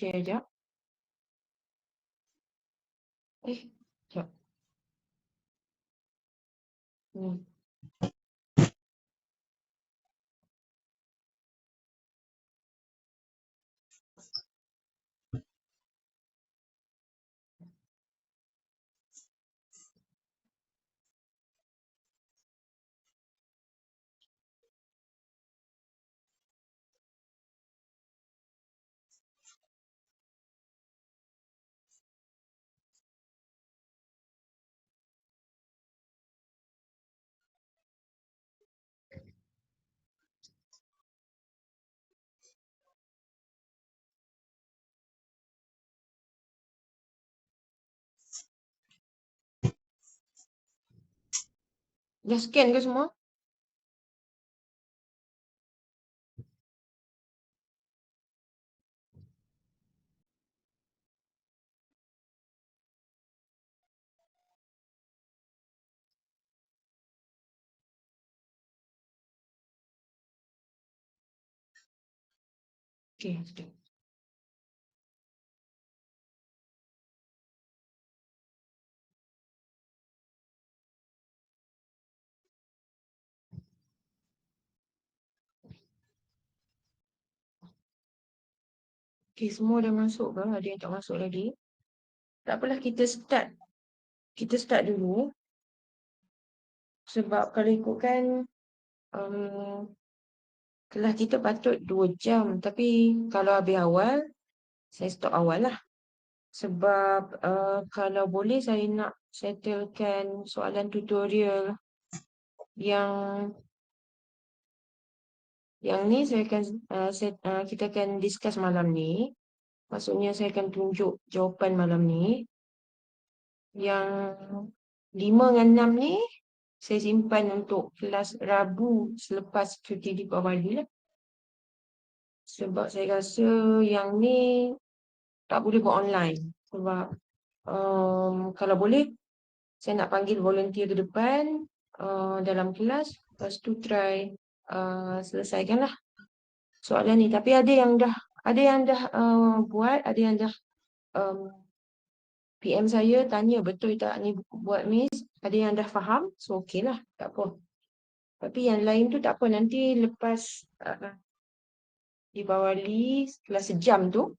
share jap. Jap. Ni. Dah scan ke semua? Okey, sekejap. Okey, semua dah masuk ke? Ada yang tak masuk lagi? Tak apalah, kita start. Kita start dulu. Sebab kalau ikutkan kelas kita patut 2 jam. Tapi kalau habis awal, saya stop awal lah. Sebab kalau boleh saya nak settlekan soalan tutorial yang ni saya akan kita akan discuss malam ni. Maksudnya saya akan tunjuk jawapan malam ni. Yang 5 dengan 6 ni saya simpan untuk kelas Rabu selepas cuti Deepavali lah. Sebab saya rasa yang ni tak boleh buat online. Sebab kalau boleh saya nak panggil volunteer ke depan dalam kelas. Lepas tu try selesaikanlah soalan ni. Tapi ada yang dah buat, ada yang dah PM saya tanya betul tak ni buat miss. Ada yang dah faham, so okey lah, tak apa. Tapi yang lain tu tak apa, nanti lepas Deepavali kelas sejam tu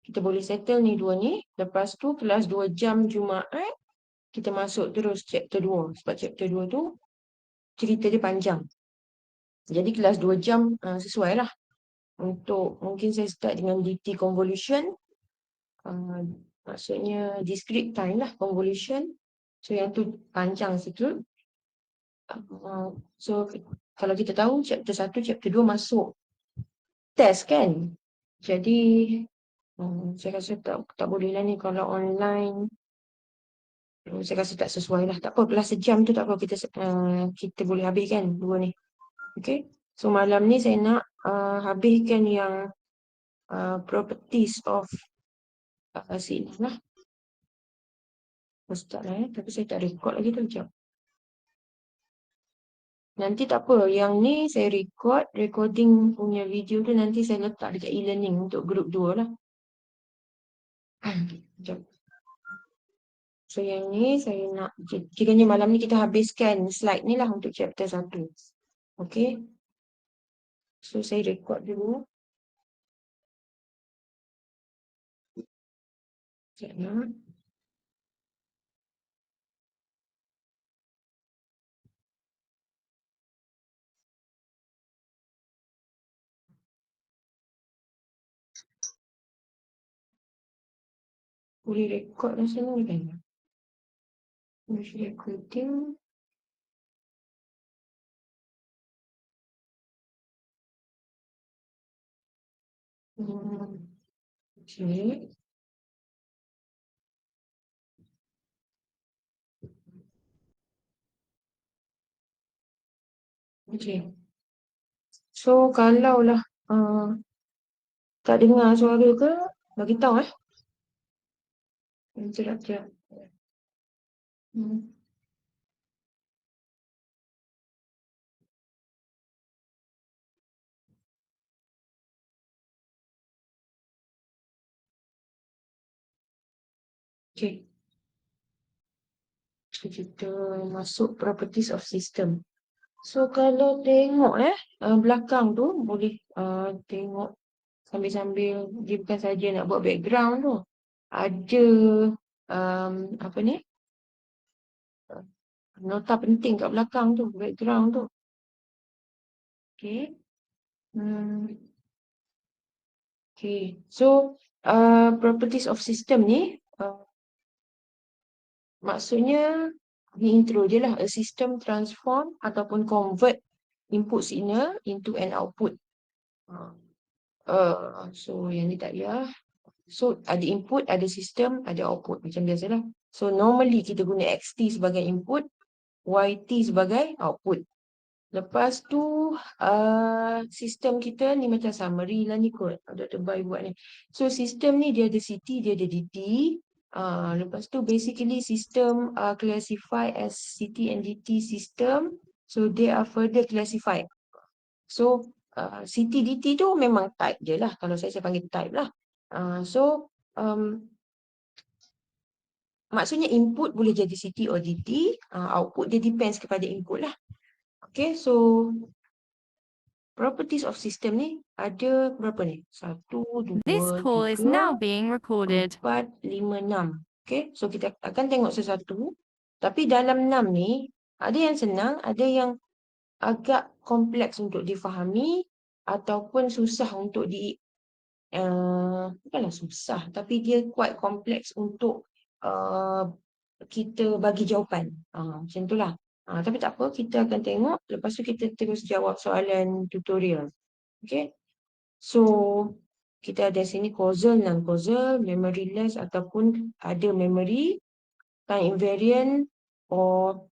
kita boleh settle ni dua ni. Lepas tu kelas 2 jam Jumaat kita masuk terus chapter 2. Sebab chapter 2 tu cerita dia panjang. Jadi kelas 2 jam sesuai lah. Untuk mungkin saya start dengan DT convolution. Maksudnya discrete time lah convolution. So yang tu panjang sikit. So kalau kita tahu chapter 1, chapter 2 masuk test kan. Jadi saya rasa tak boleh lah ni kalau online. Saya rasa tak sesuai lah. Tak apa, kelas sejam tu tak apa. Kita boleh habiskan dua ni. Okay. So malam ni saya nak habiskan yang properties of signal lah. Start lah tapi saya tak record lagi tu. Sekejap. Nanti tak apa. Yang ni saya recording punya video tu nanti saya letak dekat e-learning untuk group 2 lah. Sekejap. So yang ni saya nak, kiranya malam ni kita habiskan slide ni lah untuk chapter 1. Okay. So saya record dulu. Sekejap. Boleh record dah semua kan? Boleh recording. Okay. Okay. So kalau lah tak dengar suara ke, bagi tahu Sekejap. Okay. Kita masuk properties of system. So kalau tengok belakang tu boleh tengok sambil-sambil dia bukan saja nak buat background tu. Ada apa ni? Nota penting kat belakang tu, background tu. Okay. Hmm. Okay. So properties of system ni maksudnya ni intro je lah. A system transform ataupun convert input signal into an output. So yang ni tak payah. So ada input, ada sistem, ada output macam biasalah. So normally kita guna XT sebagai input, YT sebagai output. Lepas tu sistem kita ni macam summary lah ni kot. Dr. Bai buat ni. So sistem ni dia ada CT, dia ada DT. Lepas tu basically system classify as CT and DT system. So they are further classified. So CT DT tu memang type je lah. Kalau saya panggil type lah. So maksudnya input boleh jadi CT or DT. Output dia depends kepada input lah. Okay, so properties of system ni ada berapa ni? 1, This 2, call is now 3, being recorded. 4, 5, 6. Okay, so kita akan tengok sesatu. Tapi dalam 6 ni, ada yang senang, ada yang agak kompleks untuk difahami ataupun susah untuk bukanlah susah, tapi dia quite kompleks untuk kita bagi jawapan. Macam itulah. Tapi tak apa, kita akan tengok. Lepas tu kita terus jawab soalan tutorial. Okay. So, kita ada sini causal, non-causal, memoryless ataupun ada memory, time invariant or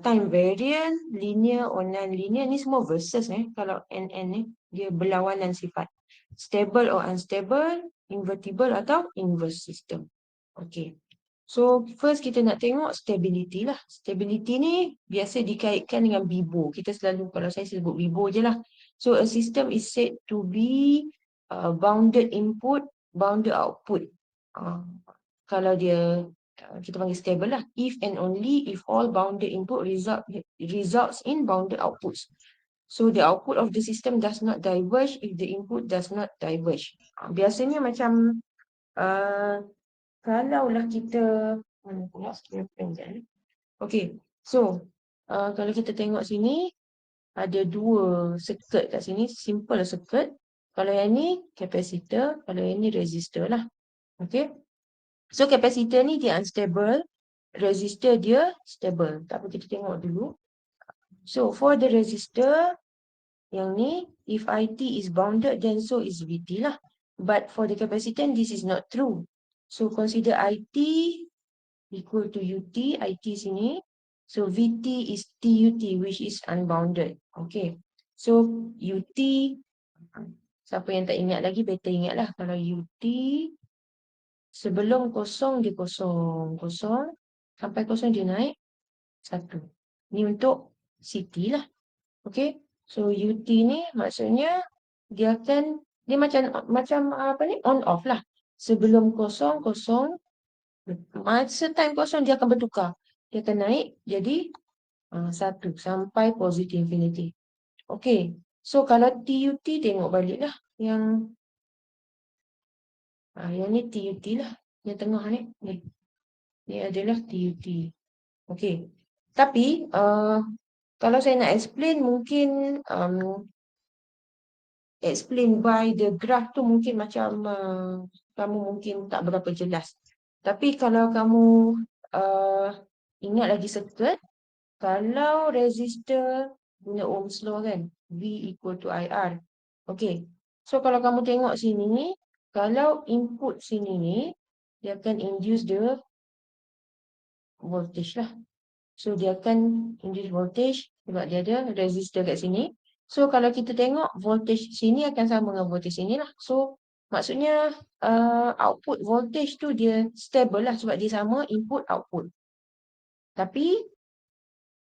time variant, linear or non-linear. Ni semua versus kalau NN ni, dia berlawanan sifat. Stable or unstable, invertible atau inverse system. Okay. So, first kita nak tengok stability lah. Stability ni biasa dikaitkan dengan BIBO. Kita selalu, kalau saya sebut BIBO je lah. So, a system is said to be bounded input, bounded output. Kalau dia, kita panggil stable lah. If and only if all bounded input results in bounded outputs. So, the output of the system does not diverge if the input does not diverge. Biasanya macam kalaulah kita okay, so kalau kita tengok sini ada 2 circuit kat sini, simple circuit. Kalau yang ni capacitor, kalau yang ni resistor lah. Okay, so capacitor ni dia unstable, resistor dia stable. Tak apa, kita tengok dulu. So for the resistor yang ni, if IT is bounded, then so is VT lah. But for the capacitance, this is not true. So consider IT equal to UT, IT sini. So VT is TUT, which is unbounded. Okay. So UT, siapa yang tak ingat lagi, better ingatlah. Kalau UT, sebelum kosong dia kosong. Kosong, sampai kosong dia naik 1. Ni untuk CT lah. Okay. So UT ni maksudnya dia akan, dia macam apa ni, on off lah. Sebelum kosong, kosong. Masa time kosong dia akan bertukar. Dia akan naik jadi 1 sampai positive infinity. Okay. So kalau TUT tengok balik lah. Yang ni TUT lah. Yang tengah ni. Ni adalah TUT. Okay. Tapi kalau saya nak explain mungkin explain by the graph tu mungkin macam kamu mungkin tak berapa jelas. Tapi kalau kamu ingat lagi circuit, kalau resistor guna Ohm's law kan, V equal to IR. Okay. So kalau kamu tengok sini ni, kalau input sini ni, dia akan induce the voltage lah. So dia akan induce voltage sebab dia ada resistor kat sini. So kalau kita tengok voltage sini akan sama dengan voltage sini lah. So maksudnya output voltage tu dia stable lah sebab dia sama input output. Tapi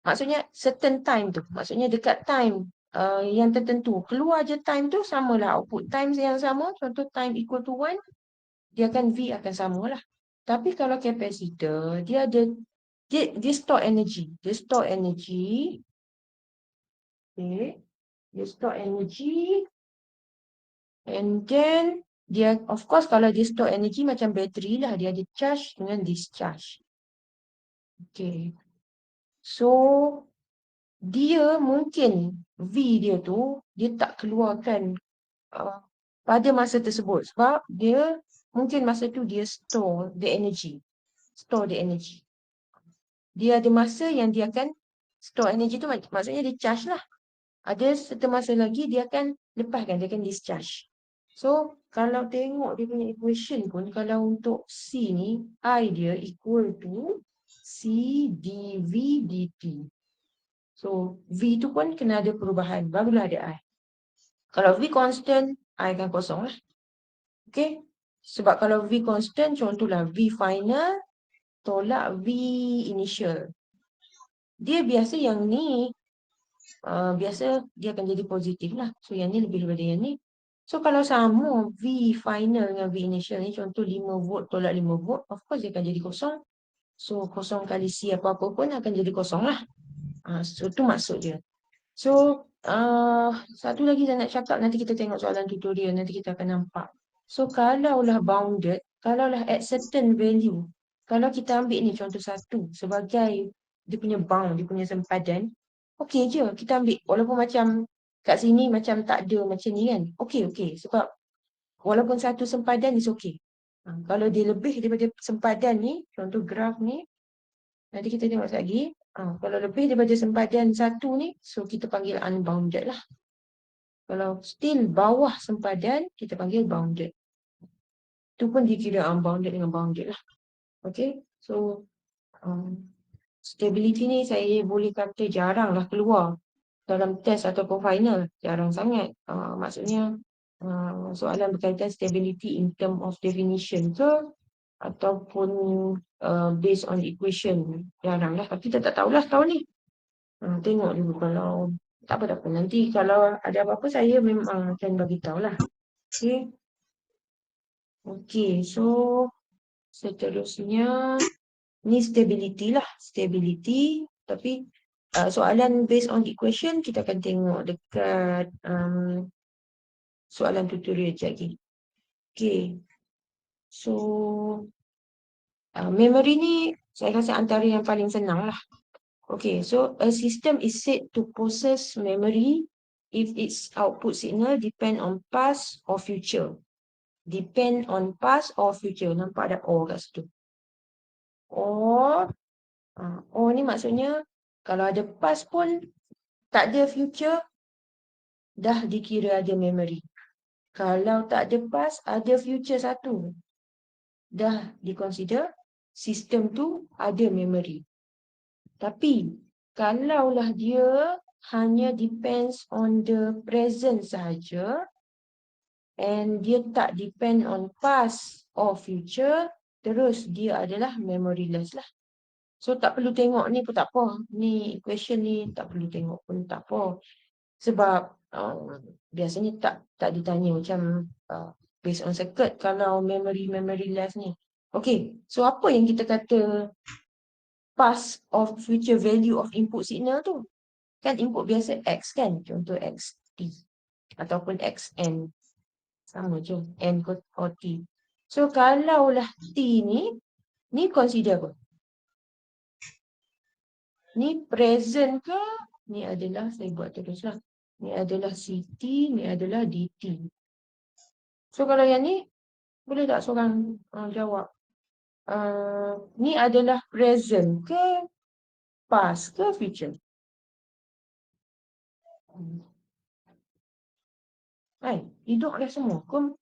maksudnya certain time tu, maksudnya dekat time yang tertentu, keluar je time tu samalah output. Time yang sama, contoh time equal to 1, dia akan V akan sama lah. Tapi kalau capacitor, dia store energy. Dia store energy. Okay. Dia store energy. And then, dia, of course, kalau dia store energy macam bateri lah. Dia ada charge dengan discharge. Okay. So, dia mungkin V dia tu, dia tak keluarkan pada masa tersebut. Sebab dia, mungkin masa tu dia store the energy. Store the energy. Dia ada masa yang dia akan store energy tu, maksudnya dia charge lah. Ada satu masa lagi dia akan lepaskan, dia akan discharge. So, kalau tengok dia punya equation pun, kalau untuk C ni, I dia equal to C dV dt. So, V tu pun kena ada perubahan, barulah ada I. Kalau V constant, I akan kosong lah. Okay? Sebab kalau V constant, contohlah V final tolak V initial. Dia biasa yang ni, biasa dia akan jadi positif lah. So, yang ni lebih daripada yang ni. So, kalau sama V final dengan V initial ni, contoh 5 volt tolak 5 volt, of course dia akan jadi kosong. So, kosong kali C apa-apa pun akan jadi kosong lah. So, tu maksud dia. So, satu lagi saya nak cakap, nanti kita tengok soalan tutorial, nanti kita akan nampak. So, kalaulah bounded, kalaulah at certain value, kalau kita ambil ni contoh satu sebagai dia punya bound, dia punya sempadan, okey je kita ambil. Walaupun macam kat sini macam tak ada macam ni kan. Okey. Sebab walaupun satu sempadan is okey. Kalau dia lebih daripada sempadan ni, contoh graf ni, nanti kita tengok lagi. Kalau lebih daripada sempadan satu ni, so kita panggil unbounded lah. Kalau still bawah sempadan, kita panggil bounded. Itu pun dikira unbounded dengan bounded lah. Okay, so stability ni saya boleh kata jaranglah keluar dalam test ataupun final. Jarang sangat. Maksudnya soalan berkaitan stability in term of definition ke ataupun based on equation. Jaranglah. Tapi kita tak tahulah tahun ni. Tengok dulu kalau tak apa. Nanti kalau ada apa-apa saya memang akan bagi tahulah. Okay. Okay, so seterusnya ni stability lah. Stability. Tapi soalan based on equation kita akan tengok dekat soalan tutorial sekejap lagi. Okay. So memory ni saya rasa antara yang paling senang lah. Okay, so a system is said to possess memory if its output signal depend on past or future. Depend on past or future. Nampak ada or kat situ. Or ni maksudnya kalau ada past pun tak ada future, dah dikira ada memory. Kalau tak ada past, ada future satu, dah diconsider sistem tu ada memory. Tapi kalaulah dia hanya depends on the present sahaja and dia tak depend on past or future, terus dia adalah memoryless lah. So tak perlu tengok ni pun tak apa. Ni question ni tak perlu tengok pun tak apa. Sebab biasanya tak ditanya macam based on circuit kalau memoryless ni. Okay, so apa yang kita kata past or future value of input signal tu? Kan input biasa X kan? Contoh XT ataupun XN. Sama je, N or T. So kalaulah T ni consider apa? Ni present ke? Ni adalah, saya buat teruslah. Ni adalah CT, ni adalah DT. So kalau yang ni, boleh tak seorang jawab? Ni adalah present ke? Past ke? Future? Hai, hidup dah semua. Kau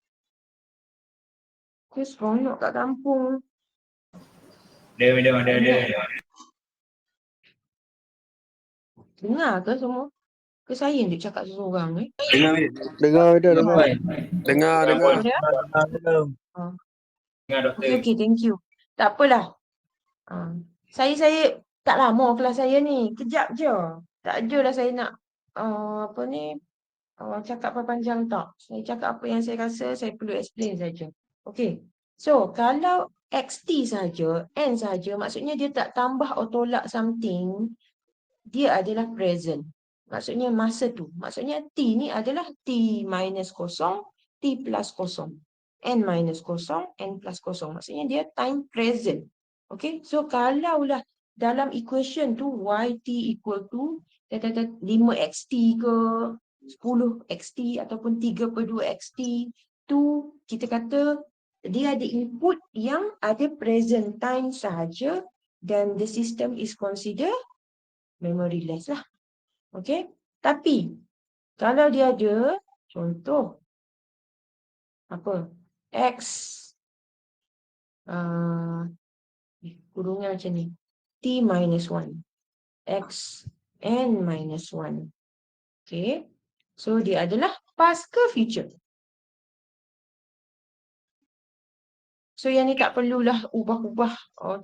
seronok kat kampung. Ada. Dengar ke semua? Ke saya yang dia cakap seseorang ni? Dengar. Dengar. Okey, thank you. Tak apalah. Saya tak lama kelas saya ni. Kejap je. Tak adalah saya nak cakap panjang tak. Saya cakap apa yang saya rasa saya perlu explain saja. Okey. So, kalau XT saja, N saja, maksudnya dia tak tambah atau tolak something, dia adalah present. Maksudnya masa tu. Maksudnya T ni adalah T minus kosong, T plus kosong. N minus kosong, N plus kosong. Maksudnya dia time present. Okay, so kalaulah dalam equation tu YT equal to 5XT ke 10XT ataupun 3/2XT tu kita kata dia ada input yang ada present time sahaja dan the system is considered memoryless lah. Okay. Tapi kalau dia ada contoh apa? X kurungan macam ni. T minus 1. X N minus 1. Okay. So dia adalah past ke future? So yang ni tak perlulah ubah-ubah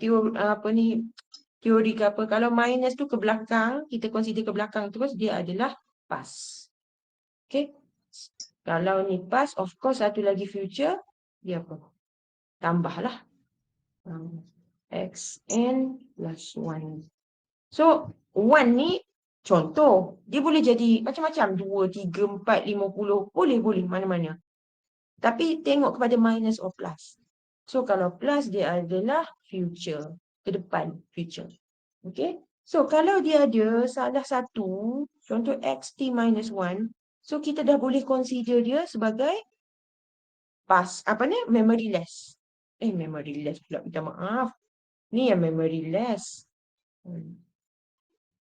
teori apa ni teori ke apa. Kalau minus tu ke belakang, kita consider ke belakang terus dia adalah past. Okay. Kalau ni past, of course satu lagi future, dia apa? Tambahlah. Xn plus 1. So, 1 ni contoh. Dia boleh jadi macam-macam. 2, 3, 4, 50. Boleh, mana-mana. Tapi tengok kepada minus or plus. So, kalau plus dia adalah future. Ke depan, future. Okay. So, kalau dia ada salah satu, contoh xt minus 1. So, kita dah boleh consider dia sebagai past. Apa ni? Memoryless. Memoryless pula. Minta maaf. Ni yang memoryless.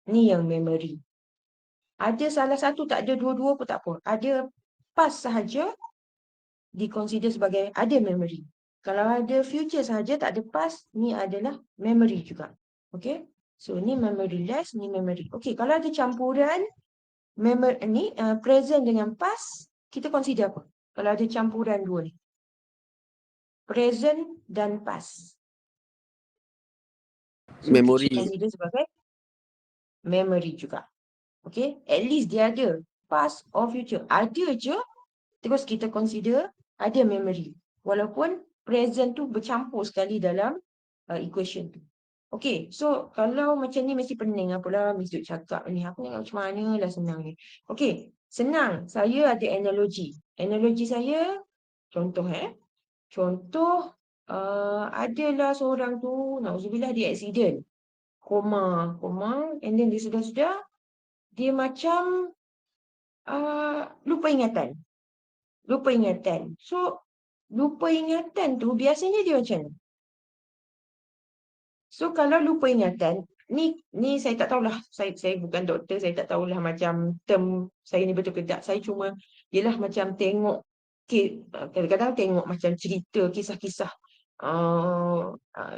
Ni yang memory. Ada salah satu, tak ada dua-dua pun tak apa. Ada past sahaja diconsider sebagai ada memory. Kalau ada future sahaja, tak ada past, ni adalah memory juga. Okay? So, ni memoryless, ni memory. Okay, kalau ada campuran memory, present dengan past, kita consider apa? Kalau ada campuran dua ni. Present dan past. So, Memory. kita consider sebagai memory juga. Okay, at least dia ada past or future. Ada je, terus kita consider ada memory. Walaupun present tu bercampur sekali dalam equation tu. Okay, so kalau macam ni mesti pening apalah Miss Duk cakap ni. Aku nak macam mana lah senang ni. Okay, senang. Saya ada analogi. Analogi saya, contoh Contoh, adalah seorang tu, na'udzubillah dia accident. Koma, and then dia sudah dia macam lupa ingatan. So, lupa ingatan tu biasanya dia macam mana? So, kalau lupa ingatan, ni saya tak tahulah. Saya bukan doktor, saya tak tahulah macam term saya ni betul ke tak. Saya cuma, yelah macam tengok, kadang-kadang tengok macam cerita, kisah-kisah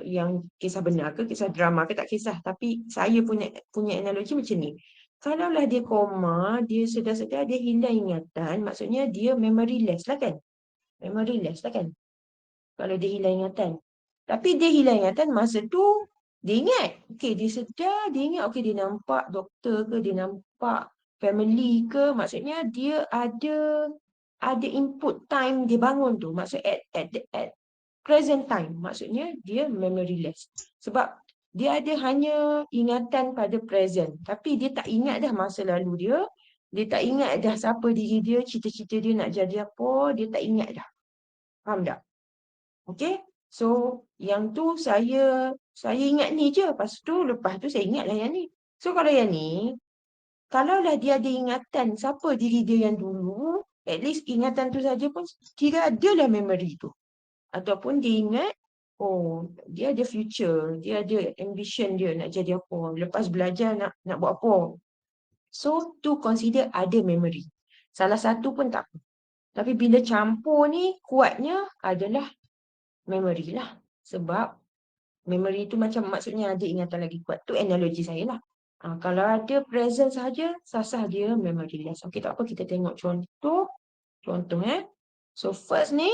yang kisah benar ke, kisah drama ke, tak kisah. Tapi saya punya analogi macam ni. Kalaulah dia koma, dia sedar-sedar, dia hilang ingatan, maksudnya dia memoryless lah kan? Memoryless lah kan? Kalau dia hilang ingatan. Tapi dia hilang ingatan masa tu, dia ingat. Okey, dia sedar, dia ingat, okey, dia nampak doktor ke, dia nampak family ke, maksudnya dia ada input time dia bangun tu. Maksud at present time, maksudnya dia memoryless. Sebab dia ada hanya ingatan pada present. Tapi dia tak ingat dah masa lalu dia. Dia tak ingat dah siapa diri dia, cita-cita dia nak jadi apa. Dia tak ingat dah. Faham tak? Okay. So, yang tu saya ingat ni je. Lepas tu saya ingatlah yang ni. So, kalau yang ni, kalaulah dia ada ingatan siapa diri dia yang dulu, at least ingatan tu saja pun kira adalah memory tu. Ataupun dia ingat, oh, dia ada future, dia ada ambition dia nak jadi apa, lepas belajar nak buat apa. So, tu consider ada memory. Salah satu pun tak apa. Tapi bila campur ni, kuatnya adalah memory lah. Sebab memory tu macam maksudnya ada ingatan lagi kuat. Tu analogi saya lah. Kalau ada present saja, sah-sah dia memoryless. Okey, tak apa, kita tengok contoh. So, first ni,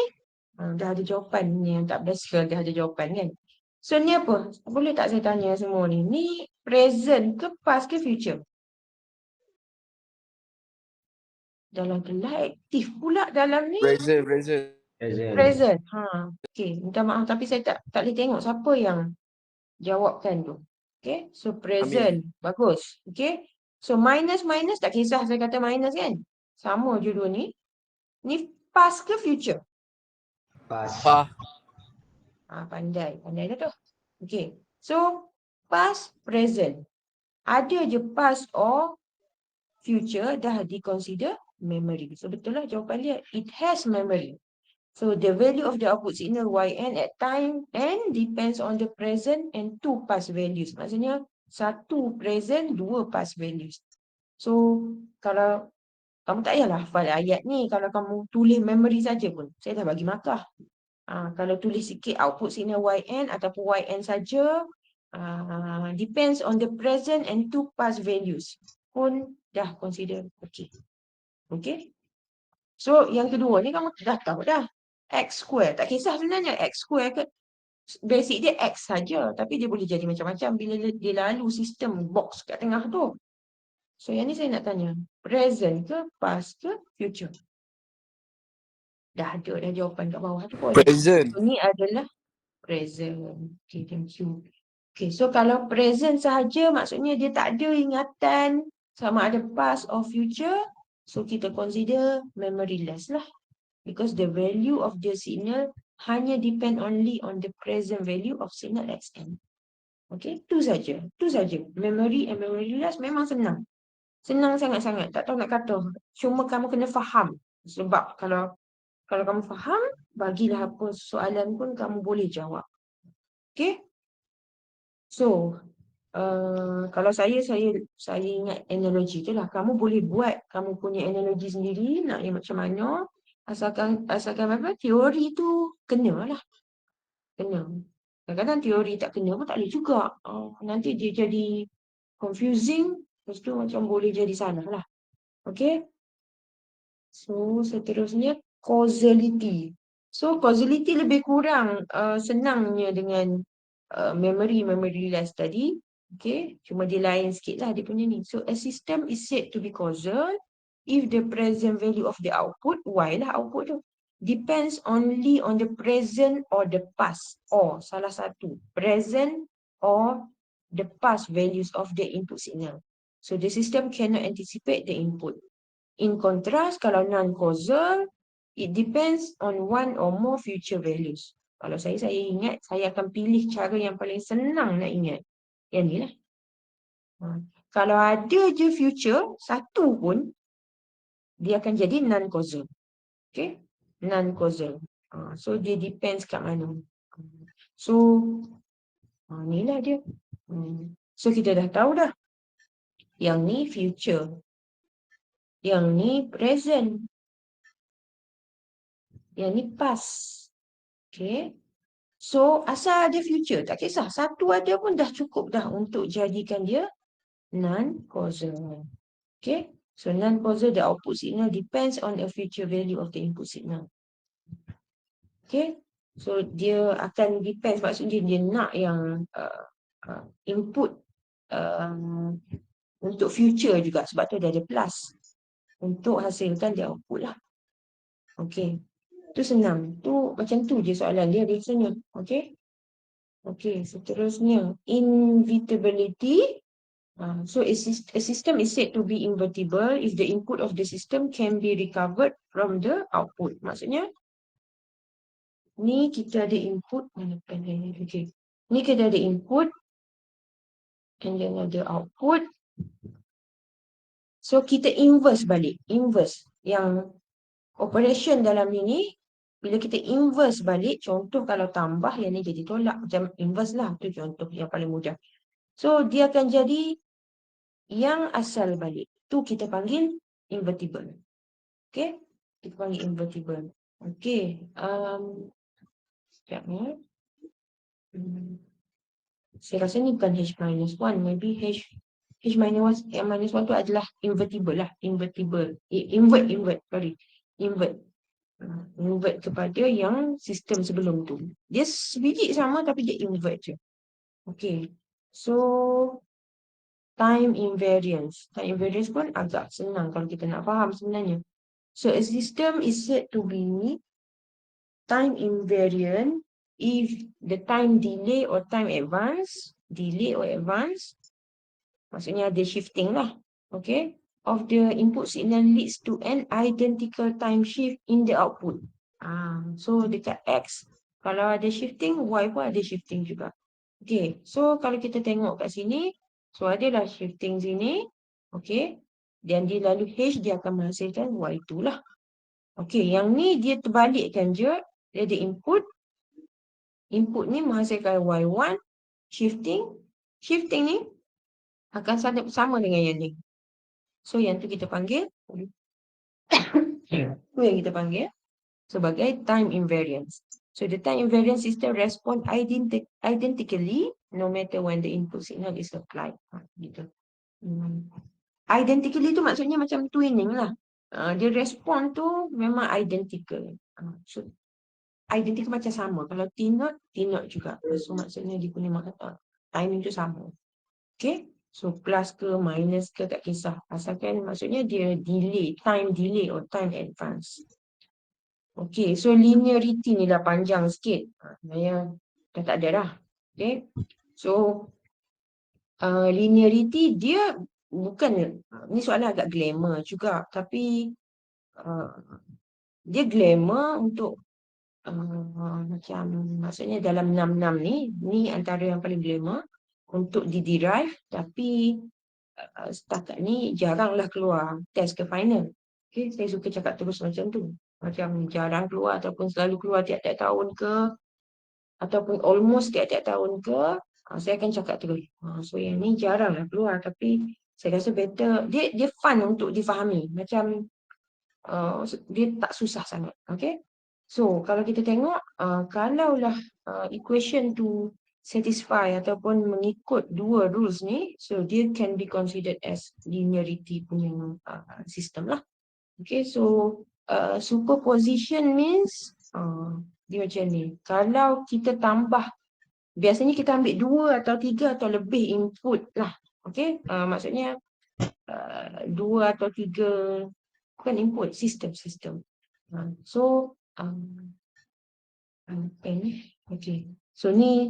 dah ada jawapan ni yang tak best dah ada jawapan kan. So, ni apa? Boleh tak saya tanya semua ni? Ni present ke past ke future? Dalam kelas aktif pula dalam ni. Present. Present. Present. Okay. Minta maaf tapi saya tak boleh tengok siapa yang jawabkan tu. Okay. So Amin. present. Bagus. Okay. So minus tak kisah saya kata minus kan. Sama je dua ni. Ni past ke future? Past. Pa. Pandai. Pandai dah tu. Okay. So past, present. Ada je past or future dah di-consider memory. So betul lah jawapan dia. It has memory. So the value of the output signal yn at time n depends on the present and two past values. Maksudnya satu present, dua past values. So kalau kamu tak payahlah hafal ayat ni, kalau kamu tulis memory saja pun, saya dah bagi markah. Kalau tulis sikit output signal yn ataupun yn saja, depends on the present and two past values pun dah consider okay. Okay. So yang kedua ni kamu dah tahu dah. X square. Tak kisah sebenarnya X square ke. Basic dia X saja. Tapi dia boleh jadi macam-macam bila dia lalu sistem box kat tengah tu. So yang ni saya nak tanya. Present ke, past ke, future? Dah ada dah jawapan kat bawah tu pun. Present. So ni adalah present. Okay, thank you. Okay, so kalau present sahaja maksudnya dia tak ada ingatan sama ada past or future. So kita consider memoryless lah. Because the value of the signal hanya depend only on the present value of signal xn. Okay, tu saja. Tu saja. Memory and memoryless memang senang. Senang sangat-sangat. Tak tahu nak kata. Cuma kamu kena faham. Sebab kalau kamu faham, bagilah apa soalan pun kamu boleh jawab. Okay? So, kalau saya ingat analogi tu lah. Kamu boleh buat kamu punya analogi sendiri, nak yang macam mana. Asalkan apa, teori tu kena lah. Kena. Kadang-kadang teori tak kena pun tak boleh juga. Nanti dia jadi confusing, lepas tu macam boleh jadi salah lah. Okay? So, seterusnya causality. So, causality lebih kurang senangnya dengan memoryless tadi. Okay, cuma dia lain sikit lah dia punya ni. So, a system is said to be causal if the present value of the output, y lah output tu, depends only on the present or the past. Or salah satu, present or the past values of the input signal. So, the system cannot anticipate the input. In contrast, kalau non-causal, it depends on one or more future values. Kalau saya ingat, saya akan pilih cara yang paling senang nak ingat. Yang ni lah. Kalau ada je future, satu pun, dia akan jadi non-causal. Okay? Non-causal. So, dia depends kat mana. So, inilah dia. So, kita dah tahu dah. Yang ni future. Yang ni present. Yang ni past. Okay. So, asal ada future, tak kisah. Satu ada pun dah cukup dah untuk jadikan dia non-causal. Okay. So, non-causal, the output signal depends on the future value of the input signal. Okay. So, dia akan depends, maksudnya dia nak yang input untuk future juga. Sebab tu dia ada plus. Untuk hasilkan dia output lah. Okay. Tu senang. Tu macam tu je soalan dia biasanya. Okay. Okay, seterusnya. Invertibility. So a system is said to be invertible if the input of the system can be recovered from the output. Maksudnya, ni kita ada input. Okay. Ni kita ada input. And then ada output. So kita inverse balik. Inverse. Yang operation dalam ni, bila kita inverse balik, contoh kalau tambah, yang ni jadi tolak. Macam inverse lah. Tu contoh yang paling mudah. So, dia akan jadi yang asal balik. Tu kita panggil invertible. Okay? Kita panggil invertible. Okay. Sekejap ni. Saya rasa ni bukan H-1. Maybe H-1 tu adalah invertible lah. Invertible. Invert. Sorry. Invert. Invert kepada yang sistem sebelum tu. Dia sebiji sama tapi dia invert je. Okay. So, time invariance. Time invariance pun agak senang kalau kita nak faham sebenarnya. So, a system is said to be time invariant if the time delay or time advance, maksudnya ada shifting lah. Okay. Of the input signal leads to an identical time shift in the output. So dekat X, kalau ada shifting, Y pun ada shifting juga. Okay. So kalau kita tengok kat sini, so adalah shifting sini. Okay. Dan dia lalu H, dia akan menghasilkan Y2 lah. Okay. Yang ni dia terbalikkan je. Dia ada input. Input ni menghasilkan Y1. Shifting. Shifting ni akan sama dengan yang ni. So yang tu kita panggil sebagai time invariance. So the time invariant system respond identically no matter when the input signal is applied. Gitu. Identically tu maksudnya macam twinning lah. Dia respond tu memang identical. So identical macam sama. Kalau T0 juga. So maksudnya dia punya timing tu sama. Okay. So plus ke minus ke tak kisah. Asalkan maksudnya dia delay, time delay or time advance. Okay, so linearity ni dah panjang sikit. Saya dah tak ada dah. Okay, so linearity dia bukan, ni soalan agak glamour juga. Tapi dia glamour untuk macam maksudnya dalam 66 ni antara yang paling glamour untuk diderive, tapi setakat ni jaranglah keluar test ke final. Okay, saya suka cakap terus macam tu. Macam jarang keluar ataupun selalu keluar tiap-tiap tahun ke, ataupun almost tiap-tiap tahun ke, saya akan cakap terus. So yang ni jaranglah keluar, tapi saya rasa better. Dia fun untuk difahami. Macam dia tak susah sangat. Okay. So kalau kita tengok, kalaulah equation tu satisfy ataupun mengikut dua rules ni, so dia can be considered as linearity punya sistem lah. Okay, so superposition means dia macam ni. Kalau kita tambah, biasanya kita ambil 2 atau 3 atau lebih input lah. Okay, maksudnya 2 atau 3, bukan input, sistem. So okay. So ni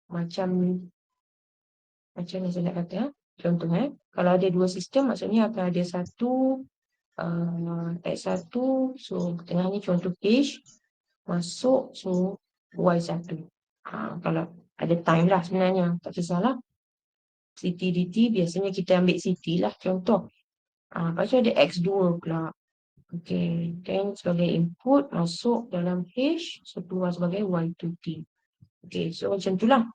macam ni saya nak kata. Contoh kalau ada 2 sistem, maksudnya akan ada satu X1, so tengah ni contoh H masuk, so Y1. Kalau ada time lah sebenarnya, tak kisahlah. CT DT biasanya kita ambil CT lah contoh. Lepas tu ada X2 pula. Okay, then sebagai input masuk dalam H, so keluar sebagai Y2T. Okay, so macam tu lah.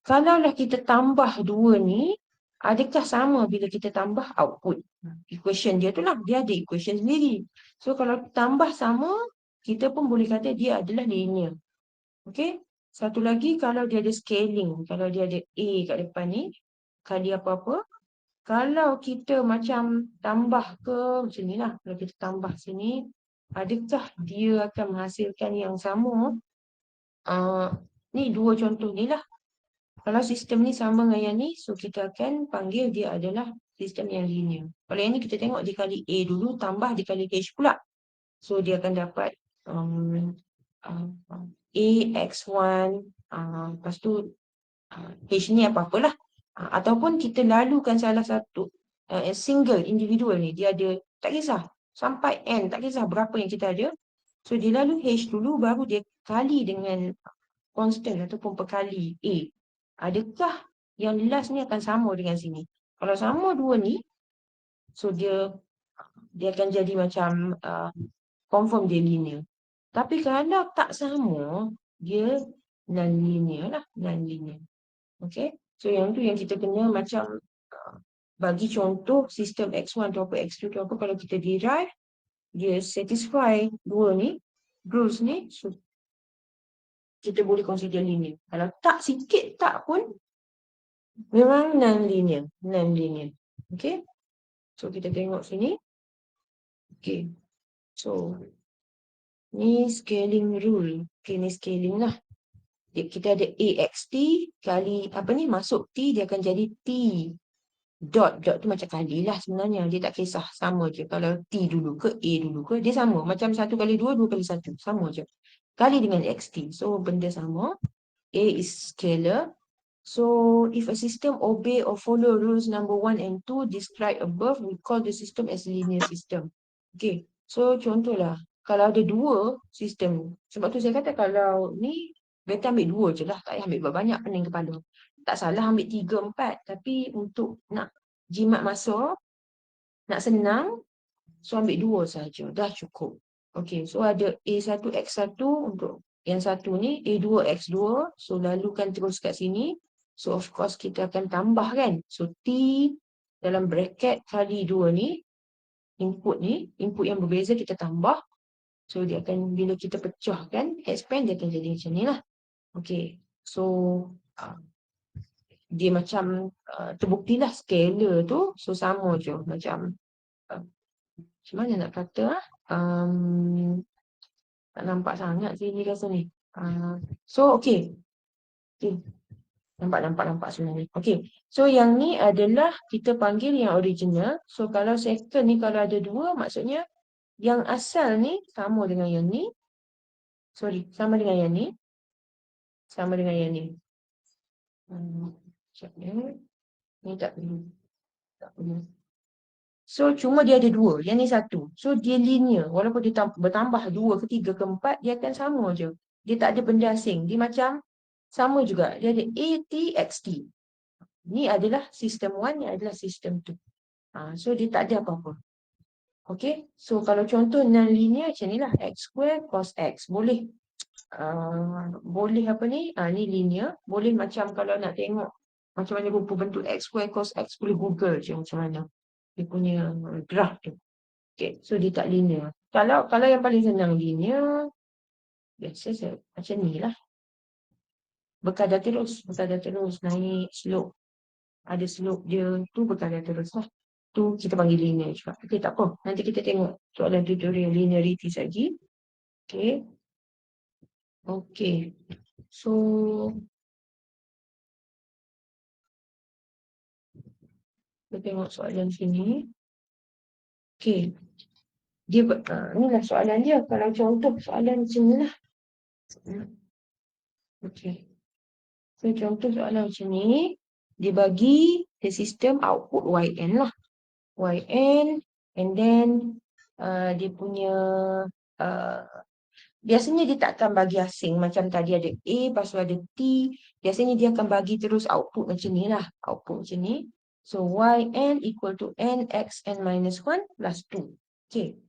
Kalaulah kita tambah 2 ni, adakah sama bila kita tambah output? Equation dia tu lah, dia ada equation sendiri. So kalau tambah sama, kita pun boleh kata dia adalah linear. Okay, satu lagi kalau dia ada scaling, kalau dia ada A kat depan ni, kali apa-apa, kalau kita macam tambah ke macam ni lah, kalau kita tambah sini, adakah dia akan menghasilkan yang sama? Ni 2 contoh ni lah. Kalau sistem ni sama dengan yang ni, so kita akan panggil dia adalah sistem yang linear. Kalau yang ni kita tengok dikali A dulu, tambah dikali H pula. So dia akan dapat A, X1, lepas tu H ni apa-apalah. Ataupun kita lalukan salah satu single individual ni, dia ada, tak kisah, sampai N, tak kisah berapa yang kita ada. So dia lalu H dulu, baru dia kali dengan constant ataupun perkali A. Adakah yang last ni akan sama dengan sini? Kalau sama 2 ni, so dia akan jadi macam confirm dia linear. Tapi kalau tak sama, dia non-linear lah, non-linear. Okay, so yang tu yang kita kena macam bagi contoh sistem X1 atau apa, X2 atau apa, kalau kita derive, dia satisfy 2 ni, rules ni, so kita boleh consider linear. Kalau tak sikit tak pun, memang non-linear. Okay, so kita tengok sini. Okay, so ni scaling rule. Okay, ni scaling lah. Kita ada AXT kali apa ni, masuk T, dia akan jadi T Dot tu macam kali lah sebenarnya. Dia tak kisah. Sama je. Kalau T dulu ke A dulu ke. Dia sama. Macam 1 kali 2, 2 kali 1. Sama je. Kali dengan XT. So benda sama. A is scalar. So if a system obey or follow rules number 1 and 2 described above, we call the system as linear system. Okay. So contohlah. Kalau ada dua sistem. Sebab tu saya kata kalau ni, better ambil dua je lah. Tak payah ambil banyak pening kepala. Tak salah ambil 3, 4. Tapi untuk nak jimat masa, nak senang, so ambil dua saja. Dah cukup. Okay, so ada A1 X1 untuk yang satu ni, A2 X2. So lalukan terus kat sini. So of course kita akan tambah kan. So T dalam bracket kali 2 ni, input yang berbeza kita tambah. So dia akan, bila kita pecahkan, expand dia akan jadi macam ni lah. Okay, so dia macam terbuktilah scalar tu. So sama je macam macam mana nak kata tak nampak sangat sih ni rasa ni. So okay. Nampak sebenarnya. Okay. So yang ni adalah kita panggil yang original. So kalau second ni kalau ada dua, maksudnya yang asal ni sama dengan yang ni. Sorry, sama dengan yang ni. Sama dengan yang ni. Sekejap ya. Ni tak perlu. Tak perlu. So cuma dia ada dua. Yang ni satu. So dia linear. Walaupun dia bertambah 2 ke 3 ke 4, dia akan sama je. Dia tak ada benda asing. Dia macam sama juga. Dia ada A, T, X, T. Ni adalah sistem 1, ni adalah sistem 2. So dia tak ada apa-apa. Okay. So kalau contoh non-linear macam ni lah. X square cos X. Boleh. Boleh apa ni? Ni linear. Boleh macam kalau nak tengok macam mana rupa bentuk X square cos X, boleh Google je macam mana dia punya graph tu. Okay, so dia tak linear. Kalau yang paling senang linear, biasa saya macam ni lah. Berkadar terus naik slope. Ada slope dia tu berkadar terus lah. Tu kita panggil linear juga. Okay, tak apa. Nanti kita tengok soalan tutorial linearity lagi. Okay. Okay. So, kita tengok soalan sini. Okay. Dia, inilah soalan dia. Kalau contoh soalan macam ni lah. Okay. So, contoh soalan macam ni. Dia bagi the system output YN lah. YN. And then, dia punya, biasanya dia tak akan bagi asing. Macam tadi ada A, lepas tu ada T. Biasanya dia akan bagi terus output macam ni lah. Output macam ni. So, YN equal to N, X, N minus 1 plus 2. Okay.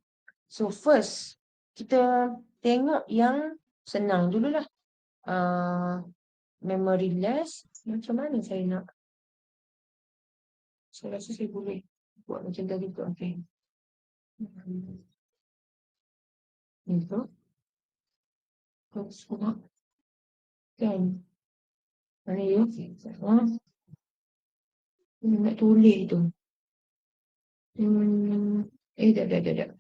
So, first, kita tengok yang senang dululah. Memory less. Macam mana saya nak? Saya rasa saya boleh buat macam tadi tu. Okay. Itu. Terus nak. Kan. Mana ya? Nak tulis tu. Dah.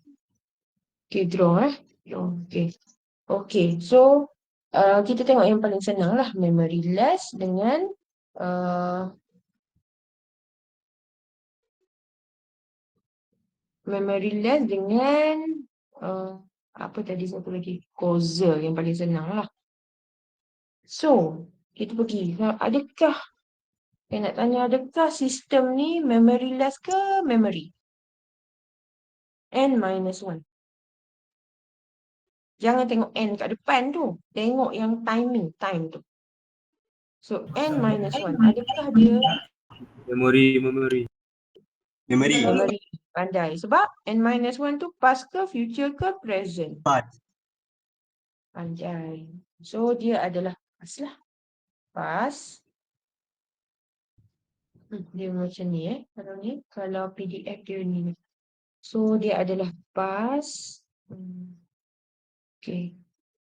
Okay, draw Draw. Okay. Okay, so kita tengok yang paling senang lah. Memory less dengan apa tadi satu lagi? Causal yang paling senang lah. So, kita pergi. Adakah, saya nak tanya, adakah sistem ni memory less ke memory? N minus 1. Jangan tengok N kat depan tu. Tengok yang time tu. So, N minus 1. Adakah dia Memory. memory? Pandai. Sebab N minus 1 tu past ke, future ke, present? Past. Pandai. So, dia adalah past lah. Past. Dia macam ni Kalau PDF dia ni. So, dia adalah past. Okay.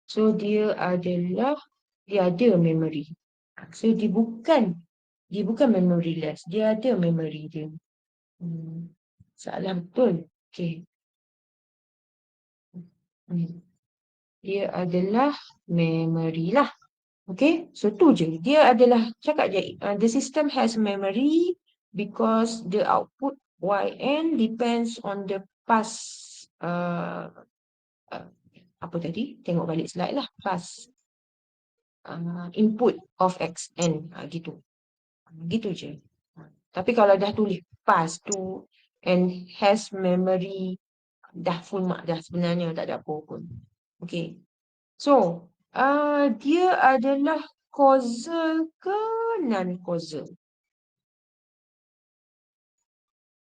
So, dia ada memory. So, dia bukan memory less. Dia ada memory dia. Salah betul. Okay. Dia adalah memory lah. Okay. So, tu je. Dia adalah, cakap je. The system has memory because the output yn depends on the past apa tadi? Tengok balik slide lah. Past input of xn. Gitu. Gitu je. Tapi kalau dah tulis past tu and has memory, dah full mark dah sebenarnya, tak ada apa pun. Okay. So, dia adalah causal ke non-causal?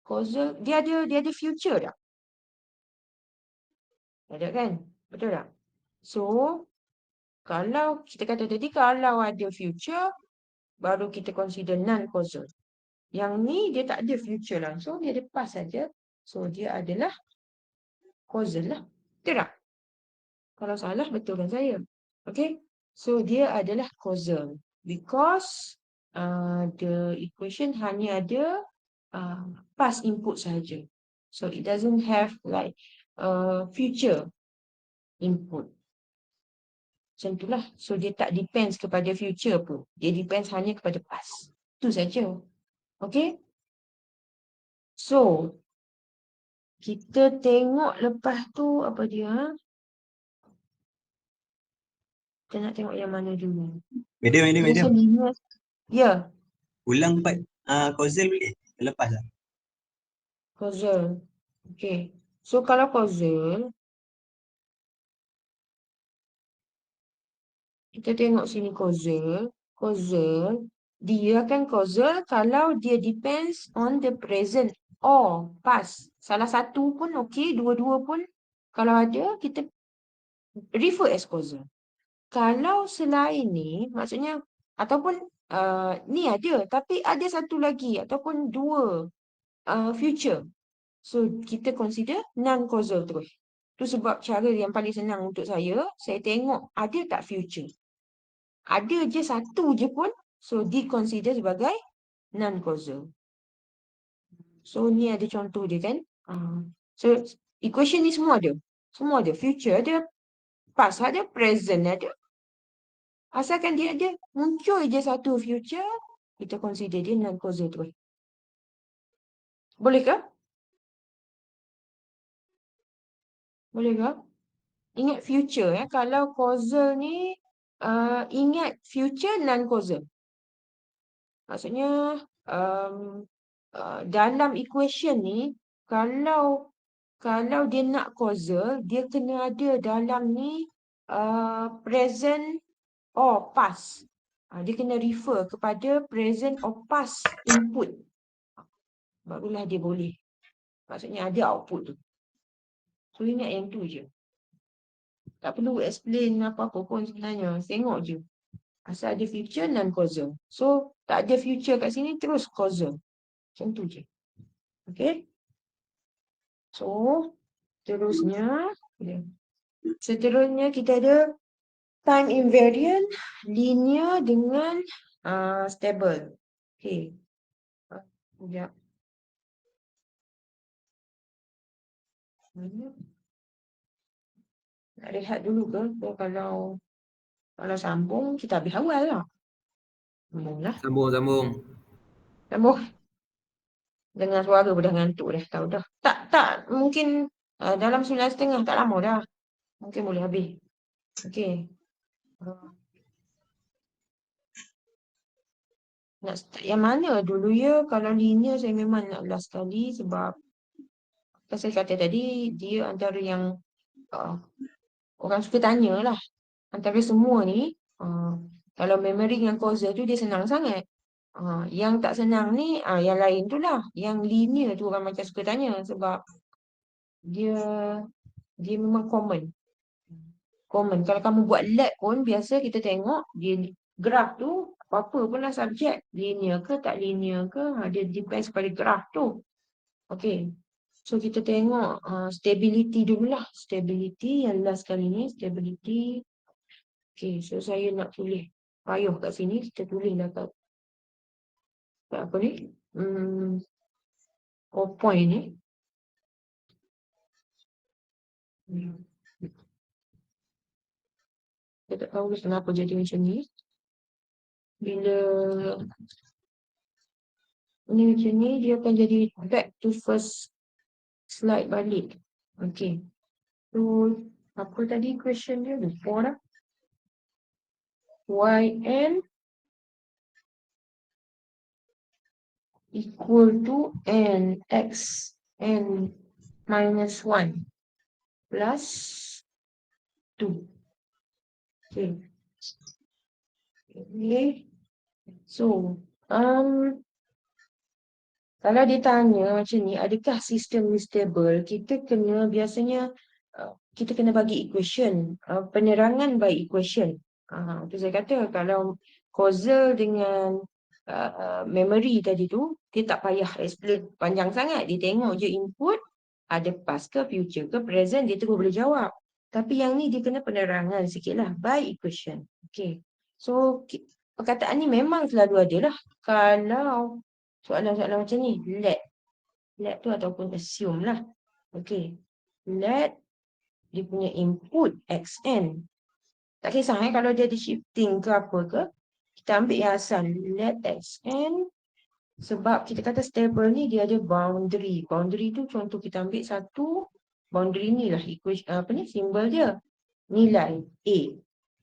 Causal, dia ada future tak? Ada kan? Betul tak? So, kalau kita kata tadi, kalau ada future, baru kita consider non-causal. Yang ni dia tak ada future langsung, dia ada past saja. So, dia adalah causal lah. Betul tak? Kalau salah, betulkan saya. Okay? So, dia adalah causal. Because the equation hanya ada past input saja. So, it doesn't have like future input. Macam itulah. So, dia tak depends kepada future pun. Dia depends hanya kepada past. Itu saja. Okay? So, kita tengok lepas tu apa dia? Kita nak tengok yang mana dulu. Medium. Ya, Ulang part causal boleh? Lepas lah. causal. Okay. So, kalau causal, kita tengok sini causal. Causal, dia kan causal kalau dia depends on the present or past. Salah satu pun okey, dua-dua pun kalau ada, kita refer as causal. Kalau selain ni, maksudnya, ataupun ni ada, tapi ada satu lagi ataupun dua future. So, kita consider non-causal terus. Itu sebab cara yang paling senang untuk saya tengok ada tak future. Ada je satu je pun, so di-consider sebagai non-causal. So, ni ada contoh dia kan. So, equation ni semua ada. Semua ada. Future ada, past ada, present ada. Asalkan dia ada, muncul je satu future, kita consider dia non-causal terus. Boleh ke? Boleh ke? Ingat future ya. Kalau causal ni, ingat future non-causal. Maksudnya, dalam equation ni, kalau dia nak causal, dia kena ada dalam ni present or past. Dia kena refer kepada present or past input. Barulah dia boleh. Maksudnya ada output tu. So, ingat yang tu je. Tak perlu explain apa-apa pun sebenarnya. Tengok je. Asal ada future non-causal. So, tak ada future kat sini, terus causal. Macam tu je. Okay? So, seterusnya kita ada time invariant, linear dengan stable. Okay. Sekejap. Nak rehat dulu ke? Kalau sambung, kita habis awal lah. Sambung lah. Sambung. Dengar suara dah ngantuk dah. Tahu dah. Tak. Mungkin dalam 9:30 tak lama dah. Mungkin boleh habis. Okay. Nak start yang mana dulu ya? Kalau linear saya memang nak last sekali sebab saya kata tadi dia antara yang orang suka tanya lah. Antara semua ni kalau memory dengan causal tu dia senang sangat. Yang tak senang ni yang lain tu lah. Yang linear tu orang macam suka tanya sebab dia memang common. Kalau kamu buat lab pun biasa kita tengok dia graf tu apa-apa pun lah subjek. Linear ke tak linear ke dia depends pada graf tu. Okay. So kita tengok stability dululah. Stability yang last kali ni stability. Okay, so saya nak tulis payuh kat sini, kita tulislah kat apa ni? Point ni. Saya tak tahu kenapa jadi macam ni. Bila Ni macam ni, dia akan jadi back to first slide balik. Okay. So, apa tadi question dia? Lupa dah. Yn equal to nx n minus 1 plus 2. Okay. Okay. So, kalau dia tanya macam ni, adakah sistem ni stable? Kita kena biasanya kita kena bagi equation, penerangan by equation. Itu saya kata kalau causal dengan memory tadi tu, dia tak payah explain panjang sangat. Dia tengok je input, ada past ke, future ke, present, dia terus boleh jawab. Tapi yang ni dia kena penerangan sikit lah, by equation. Okay. So, perkataan ni memang selalu ada lah. Kalau soalan-soalan macam ni, let tu ataupun assume lah. Okay. Let dia punya input xn. Tak kisah kalau dia ada shifting ke apa ke, kita ambil yang asal. Let xn. Sebab kita kata stable ni dia ada boundary. Boundary tu contoh kita ambil satu boundary ni lah simbol dia. Nilai A.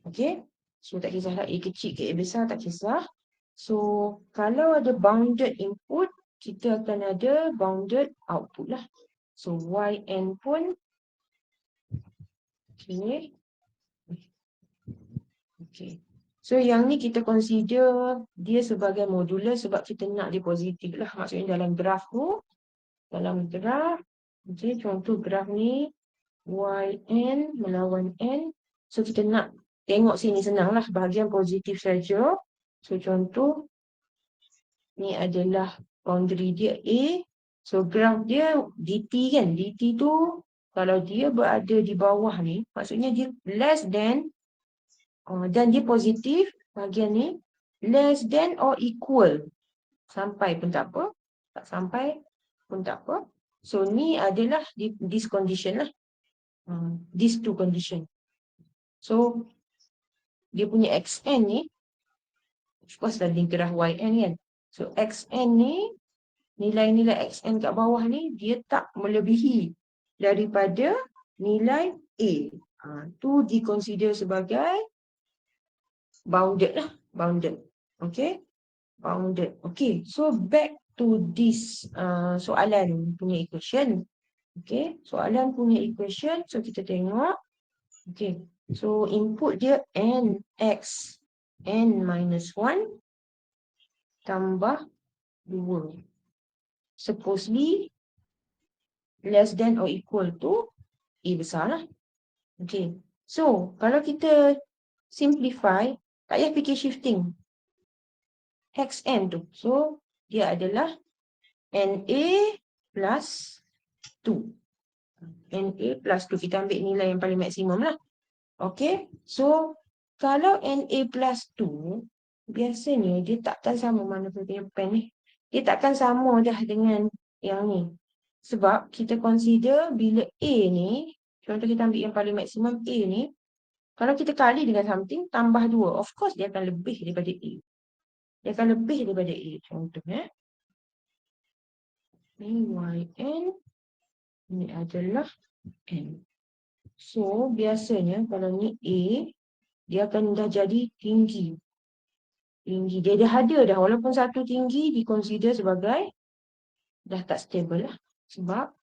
Okay. So tak kisah A kecil ke A besar, tak kisah. So kalau ada bounded input, kita akan ada bounded output lah. So yn pun okay. Okay. So yang ni kita consider dia sebagai modular sebab kita nak dia positif lah. Maksudnya dalam graf tu, dalam graf, okay, contoh graf ni yn melawan n. So kita nak tengok sini senang lah, bahagian positif saja. So contoh ni adalah boundary dia A. So graf dia dt kan, dt tu kalau dia berada di bawah ni, maksudnya dia less than dan dia positif, bahagian ni less than or equal. Sampai pun tak apa, tak sampai pun tak apa. So ni adalah this condition lah. These two condition. So dia punya xn ni, of course dari graf yn kan. So xn ni, nilai-nilai xn kat bawah ni, dia tak melebihi daripada nilai A. Tu diconsider sebagai bounded lah, bounded. Okay, bounded. Okay, so back to this soalan punya equation. Okay, soalan punya equation, so kita tengok. Okay, so input dia nx n minus 1 tambah 2. Supposedly less than or equal to A besar lah. Okay, so kalau kita simplify, tak payah fikir shifting. Xn tu. So, dia adalah NA plus 2. NA plus 2. Kita ambil nilai yang paling maksimum lah. Okay. So, kalau NA plus 2, biasanya dia takkan sama mana punya pen ni. Dia takkan sama dah dengan yang ni. Sebab kita consider bila A ni, contoh kita ambil yang paling maksimum A ni, kalau kita kali dengan something, tambah 2. Of course, dia akan lebih daripada A. Dia akan lebih daripada A. Contohnya, ni yn, ni adalah n. So, biasanya kalau ni A, dia akan dah jadi tinggi. Tinggi. Dia dah ada dah. Walaupun satu tinggi, dikonsider sebagai dah tak stable lah. Sebab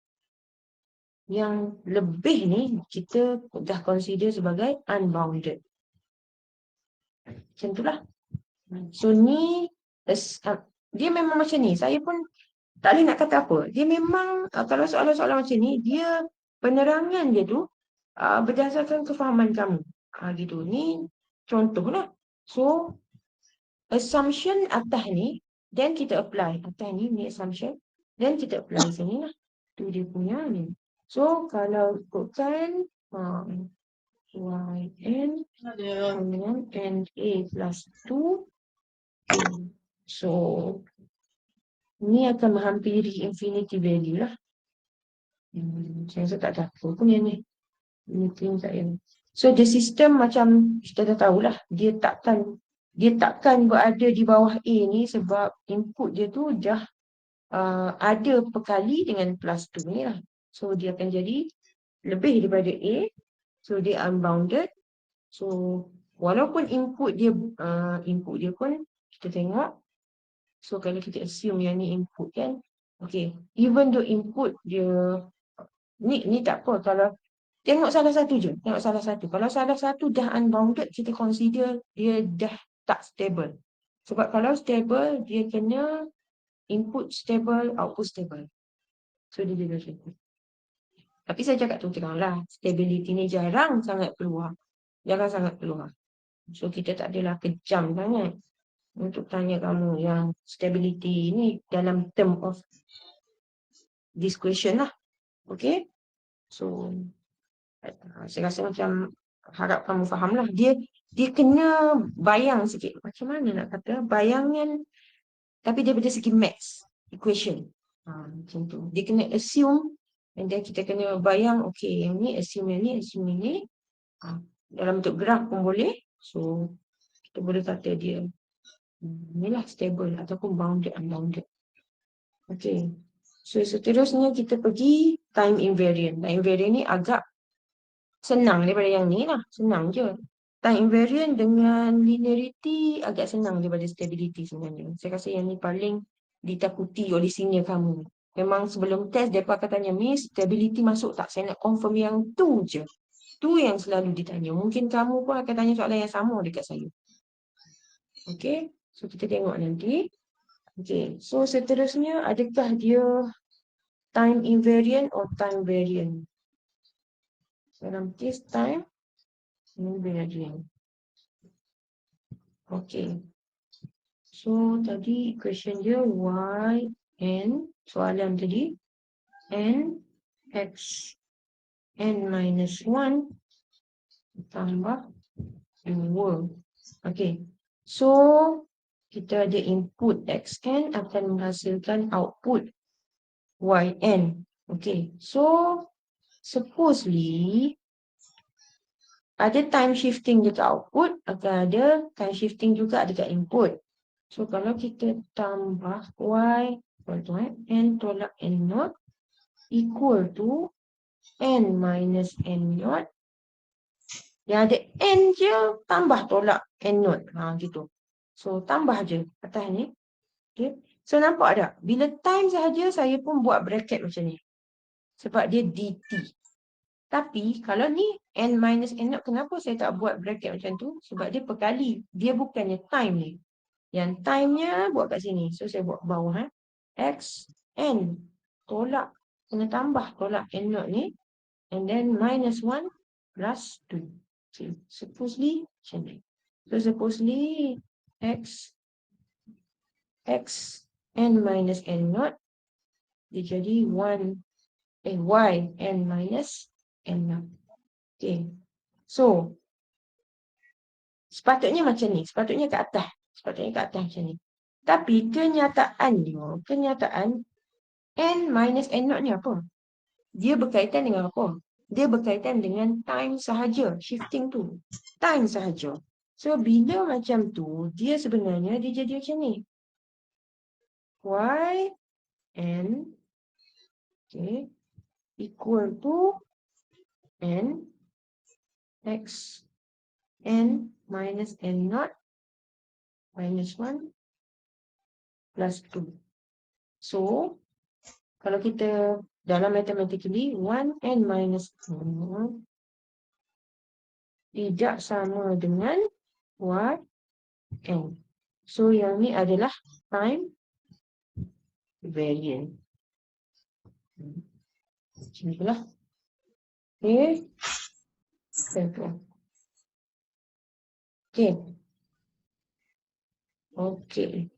yang lebih ni, kita dah consider sebagai unbounded. Macam itulah. So, ni dia memang macam ni. Saya pun tak boleh nak kata apa. Dia memang, kalau soalan-soalan macam ni, dia penerangan dia tu berdasarkan kefahaman kamu. Gitu. Ni contohlah. So, assumption atas ni, then kita apply. Atas ni assumption. Then kita apply sini lah. Tu dia punya ni. So, kalau ikutkan yn dengan na plus 2. So, ni akan menghampiri infinity value lah. Saya rasa tak tahu pun yang ni. Ini saya. So, the system macam kita dah tahulah. Dia takkan berada di bawah A ni sebab input dia tu dah ada perkali dengan plus 2 ni lah. So dia akan jadi lebih daripada A. So dia unbounded. So walaupun input dia pun kita tengok. So kalau kita assume yang ni input kan. Okay. Even though input dia ni tak apa. Kalau tengok salah satu je. Tengok salah satu. Kalau salah satu dah unbounded, kita consider dia dah tak stable. Sebab kalau stable, dia kena input stable, output stable. So dia macam tu. Tapi saya cakap tu terang lah. Stability ni jarang sangat keluar. Jarang sangat keluar. So kita tak adalah kejam sangat untuk tanya kamu yang stability ni dalam term of this question lah. Okay. So saya rasa macam harap kamu faham lah. Dia kena bayang sikit. Macam mana nak kata? Bayangan tapi daripada segi maths equation. Macam tu. Dia kena assume and then kita kena bayang okay yang ni assume yang ni assume yang ni. Dalam bentuk graf pun boleh. So kita boleh kata dia inilah stable ataupun bounded unbounded. Okay. So seterusnya kita pergi time invariant. Time invariant ni agak senang daripada yang ni lah. Senang je. Time invariant dengan linearity agak senang daripada stability sebenarnya. Saya rasa yang ni paling ditakuti oleh senior kamu. Memang sebelum test, mereka akan tanya, Miss, stability masuk tak? Saya nak confirm yang tu je. Tu yang selalu ditanya. Mungkin kamu pun akan tanya soalan yang sama dekat saya. Okay. So kita tengok nanti. Okay. So seterusnya, adakah dia time invariant or time variant? Dalam case time invariant. Okay. So tadi equation dia y n, soalan tadi n x n minus 1 tambah 2. Okay. So kita ada input xn akan menghasilkan output yn. Okay. So supposedly ada time shifting dekat output, akan ada time shifting juga dekat input. So kalau kita tambah y n tolak n naught equal to n minus n naught. Yang ada n je tambah tolak n naught. Gitu. So tambah je atas ni. Okay. So nampak tak? Bila time sahaja saya pun buat bracket macam ni. Sebab dia dt. Tapi kalau ni n minus n naught, kenapa saya tak buat bracket macam tu? Sebab dia perkali. Dia bukannya time ni. Yang time-nya buat kat sini. So saya buat bawah. X, n. Tolak. Kena tambah tolak n naught ni. And then minus 1 plus 2. Okay. Supposedly, macam ni. So supposedly, x n minus n naught. Dia jadi y n minus n naught. Okay. So, sepatutnya macam ni. Sepatutnya ke atas. Sepatutnya ke atas macam ni. Tapi kenyataan n minus n naught ni apa? Dia berkaitan dengan apa? Dia berkaitan dengan time sahaja. Shifting tu. Time sahaja. So, bila macam tu, dia sebenarnya dia jadi macam ni. Y n okay, equal to n x n minus n naught minus 1 plus 2. So, kalau kita dalam mathematically, 1 n minus 1 tidak sama dengan y n. So, yang ni adalah time variant. Macam itulah. Okay. Okay. Okay.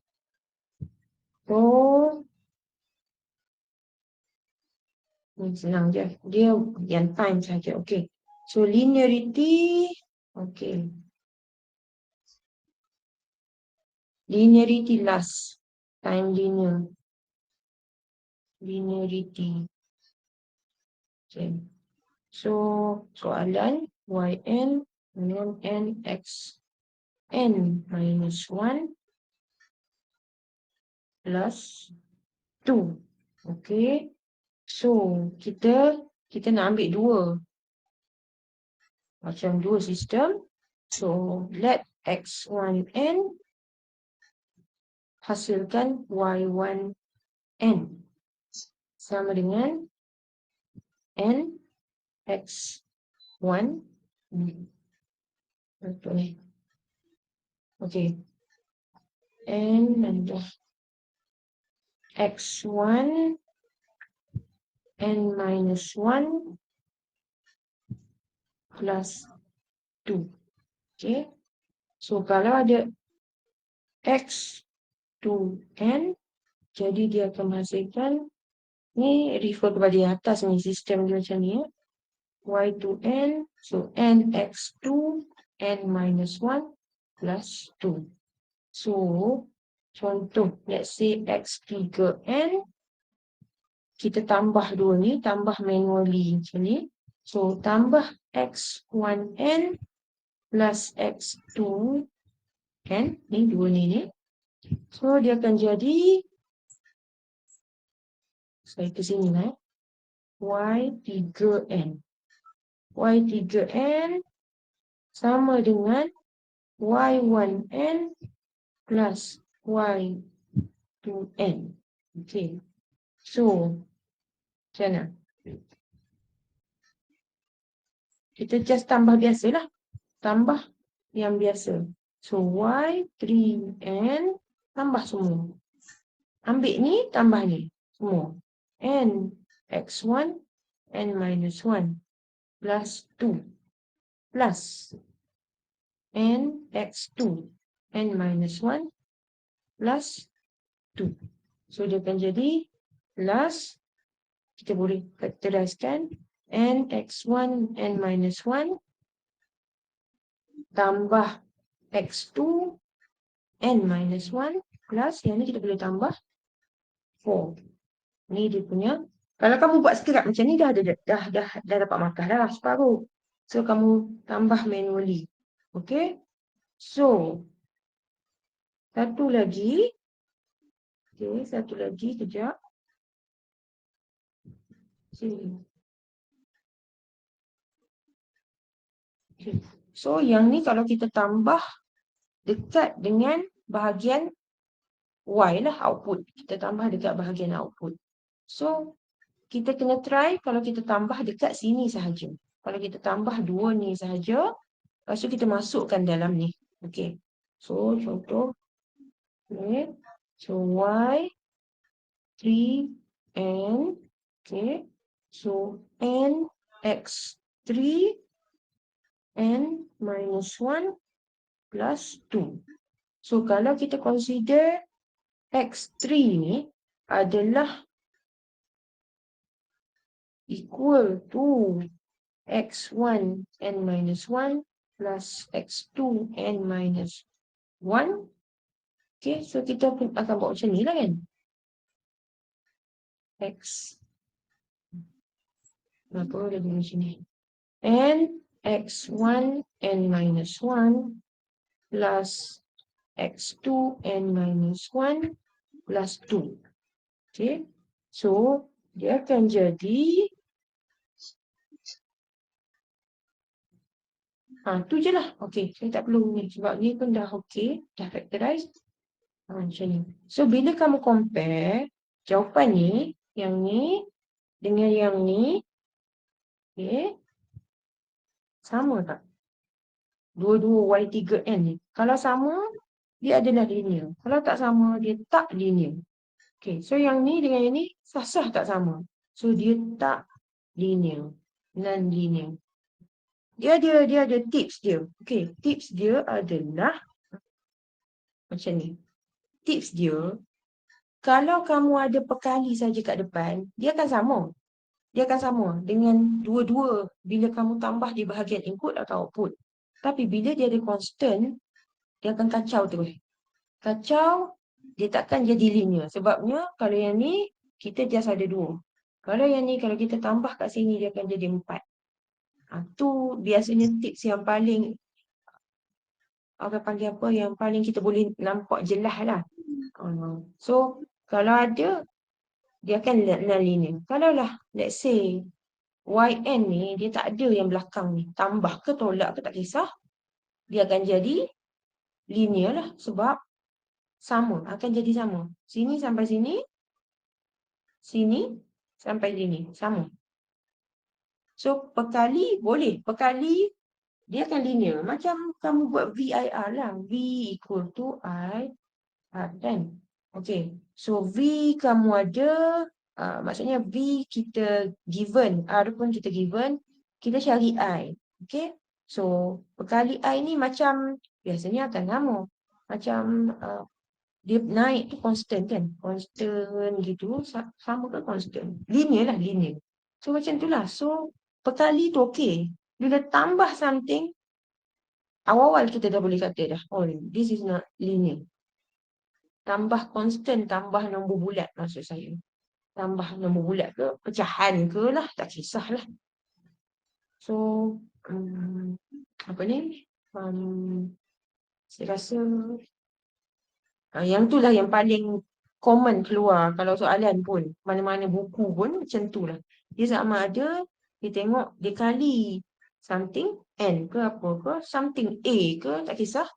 So, senang je. Dia yang time saja. Okay. So, linearity. Okay. Linearity last. Time linear. Linearity. Okay. So, soalan yn dengan nx n minus 1 plus 2. Okay. So, kita nak ambil dua. Macam dua sistem. So, let X1N hasilkan Y1N. Sama dengan N X1. Betul ni. Okay. N adalah X1 N minus 1 plus 2. Okay. So, kalau ada X2N, jadi dia akan menghasilkan, ni refer kepada yang atas ni, sistem dia macam ni. Y2N, so NX2, N minus 1 plus 2. So, contoh, let's say X3N, kita tambah dua ni, tambah manually macam ni. So, tambah X1N plus X2N, ni dua ni. So, dia akan jadi, saya ke sini lah, Y3N. Y3N sama dengan Y1N plus Y2N. Okay. So, macam mana? Kita just tambah biasalah. Tambah yang biasa. So, Y3N tambah semua. Ambil ni, tambah ni. Semua. N X1, N minus 1 plus 2 plus N X2, N minus 1 plus 2. So, dia akan jadi plus, kita boleh factorizekan N X1, N minus 1 tambah X2, N minus 1 plus, yang ni kita boleh tambah 4. Ni dia punya, kalau kamu buat sekerap macam ni, dah dapat markah dah separuh. So, kamu tambah manually. Okay. So, satu lagi. Okay, satu lagi kejap. Sini. Okay. So, yang ni kalau kita tambah dekat dengan bahagian Y lah, output. Kita tambah dekat bahagian output. So, kita kena try kalau kita tambah dekat sini sahaja. Kalau kita tambah dua ni sahaja, lepas tu kita masukkan dalam ni. Okay. So, contoh. Okay. So, Y3N. Okay. So, N X3 N minus 1 plus 2. So, kalau kita consider X3 ni adalah equal to X1 N minus 1 plus X2 N minus 1. Okay, so kita akan buat macam ni lah kan. X. Apa lagi macam ni? N X1 N minus 1 plus X2 N minus 1 plus 2. Okay. So, dia akan jadi tu je lah. Okay. Saya tak perlu ni. Sebab ni pun dah okay. Dah factorize. Macam ni. So, bila kamu compare jawapan ni, yang ni dengan yang ni, okay, sama tak? Dua-dua Y3N ni. Kalau sama, dia adalah linear. Kalau tak sama, dia tak linear. Okay, so yang ni dengan yang ni sah-sah tak sama. So, dia tak linear. Non-linear. Dia ada tips dia. Okay, tips dia adalah macam ni. Tips dia, kalau kamu ada perkali saja kat depan, dia akan sama. Dia akan sama dengan dua-dua bila kamu tambah di bahagian input atau output. Tapi bila dia ada constant, dia akan kacau terus. Kacau, dia takkan jadi linear. Sebabnya kalau yang ni, kita just ada dua. Kalau yang ni, kalau kita tambah kat sini, dia akan jadi 4. Tu biasanya tips yang paling, orang panggil apa, yang paling kita boleh nampak jelas lah. So, kalau ada, dia akan non-linear. Kalaulah let's say yn ni dia tak ada yang belakang ni, tambah ke tolak ke tak kisah, dia akan jadi linear lah sebab sama, akan jadi sama. Sini sampai sini, sini sampai sini, sama. So, perkali boleh, perkali dia akan linear. Macam kamu buat VIR lah. V equal to I R kan. Okay. So, V kamu ada, maksudnya V kita given, R pun kita given, kita cari I. Okay. So, perkali I ni macam, biasanya akan sama. Macam dia naik tu constant kan. Constant gitu. Sama ke constant? Linear lah, linear. So, macam tu lah. So, perkali tu okay. Bila tambah something, awal-awal kita dah boleh kata dah, oh, this is not linear. Tambah constant, tambah nombor bulat maksud saya. Tambah nombor bulat ke, pecahan ke lah, tak kisahlah. So, apa ni? Saya rasa yang tu lah yang paling common keluar kalau soalan pun. Mana-mana buku pun macam tu lah. Dia sama ada, dia tengok, dia kali something, N ke apa ke, something A ke, tak kisah.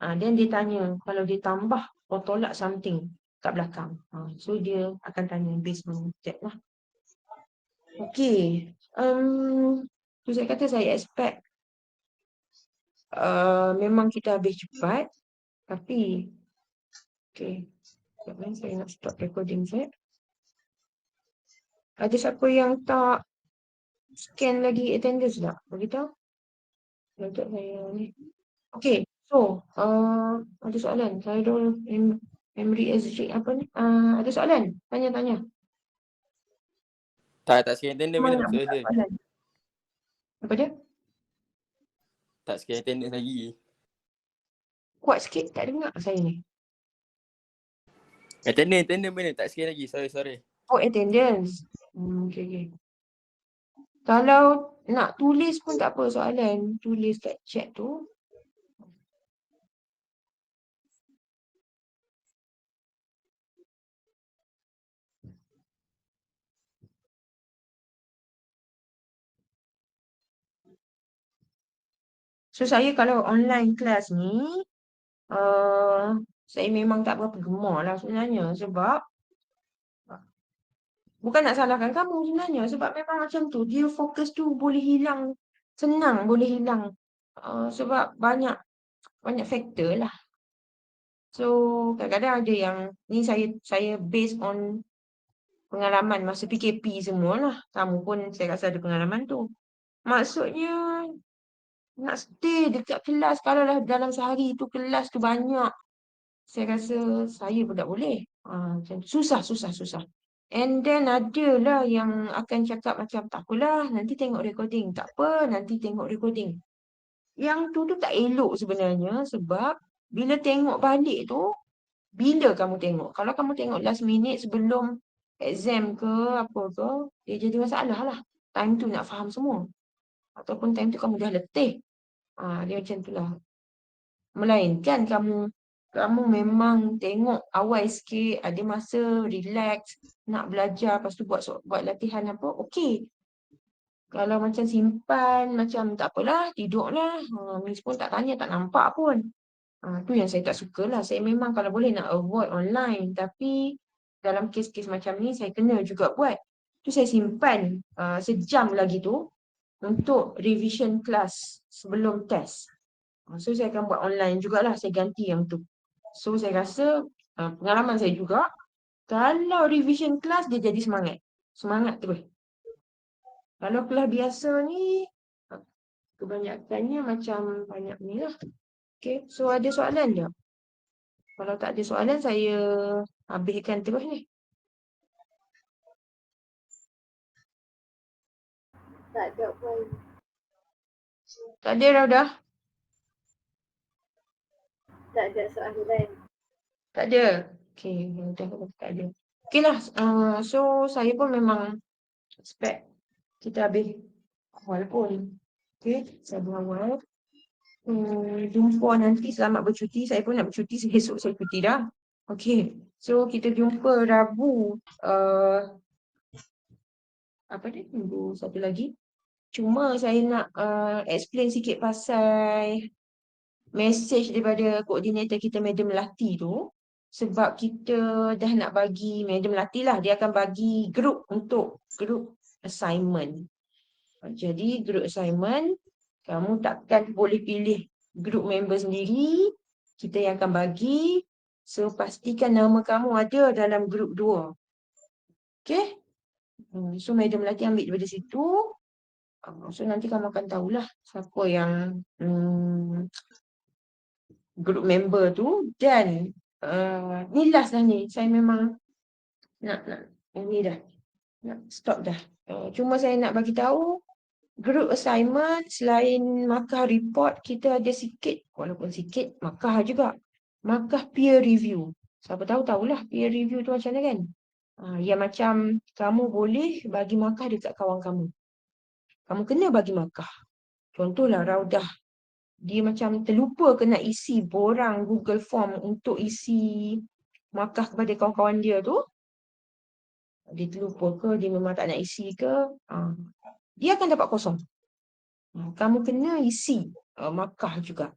Then dia tanya, kalau dia tambah atau tolak something kat belakang. So dia akan tanya based on that lah. Okay. So saya kata saya expect memang kita habis cepat. Tapi okay. Sekejap, saya nak stop recording sekejap. Ada siapa yang tak scan lagi attendance tak? Beritahu. Untuk saya ni. Okay. So, ada soalan. Saya dulu memory SG apa ni? Ada soalan? Tanya-tanya. Tak scan attendance Memang mana? nak Sorry, buka sorry. soalan. Apa dia? Tak scan attendance lagi. Kuat sikit. Tak dengar saya ni. Attendance mana? Tak scan lagi. Sorry. Oh, attendance. Okay. Kalau nak tulis pun tak apa soalan. Tulis kat chat tu. So, saya kalau online class ni, saya memang tak berapa gemar lah sebenarnya. Sebab, bukan nak salahkan kamu sebenarnya. Sebab memang macam tu. Dia fokus tu boleh hilang. Senang boleh hilang. Sebab banyak faktor lah. So, kadang-kadang ada yang, ni saya based on pengalaman masa PKP semua lah. Kamu pun saya rasa ada pengalaman tu. Maksudnya, nak stay dekat kelas, kalau lah dalam sehari tu kelas tu banyak, saya rasa saya pun tak boleh. Macam susah. And then ada lah yang akan cakap macam, tak apalah, nanti tengok recording. Tak apa, nanti tengok recording. Yang tu tak elok sebenarnya sebab bila tengok balik tu, bila kamu tengok? Kalau kamu tengok last minute sebelum exam ke apa ke, dia jadi masalah lah. Time tu nak faham semua. Ataupun time tu kamu dah letih. Dia macam tu lah. Melainkan kamu memang tengok awal sikit, ada masa relax, nak belajar, lepas tu buat latihan apa, okey. Kalau macam simpan, macam tak apalah, tidurlah. Miss pun tak tanya, tak nampak pun. Tu yang saya tak suka lah. Saya memang kalau boleh nak avoid online. Tapi dalam kes-kes macam ni, saya kena juga buat. Tu saya simpan sejam lagi tu untuk revision class sebelum test. So saya akan buat online jugalah. Saya ganti yang tu. So saya rasa pengalaman saya juga, kalau revision class dia jadi semangat. Semangat terus. Kalau kelas biasa ni, kebanyakannya macam banyak ni lah. Okay, so ada soalan tak? Kalau tak ada soalan, saya habiskan terus ni. Tak ada pun. Tak ada Raudah? Tak ada soalan. Tak ada? Okay, dah tak ada. Okay lah, so saya pun memang expect kita habis awal pun. Okay, saya awal. Jumpa nanti, selamat bercuti. Saya pun nak bercuti, esok saya cuti dah. Okay. So kita jumpa Rabu. Apa dia? Tunggu satu lagi. Cuma saya nak explain sikit pasal message daripada koordinator kita Madam Lati tu. Sebab kita dah nak bagi Madam Lati lah. Dia akan bagi group untuk group assignment. Jadi group assignment, kamu takkan boleh pilih group member sendiri. Kita yang akan bagi. So pastikan nama kamu ada dalam group 2. Okay? So Madam Lati ambil daripada situ. So nanti kamu akan tahulah siapa yang group member tu. Dan ni last dah ni. Saya memang nak ini dah. Nak stop dah. Cuma saya nak bagi tahu group assignment selain markah report, kita ada sikit, walaupun sikit, markah juga. Markah peer review. Siapa tahulah peer review tu macam mana kan? Yang macam kamu boleh bagi markah dekat kawan kamu. Kamu kena bagi markah. Contohlah Raudah. Dia macam terlupa kena isi borang Google Form untuk isi markah kepada kawan-kawan dia tu. Dia terlupa ke, dia memang tak nak isi ke, dia akan dapat kosong. Kamu kena isi markah juga.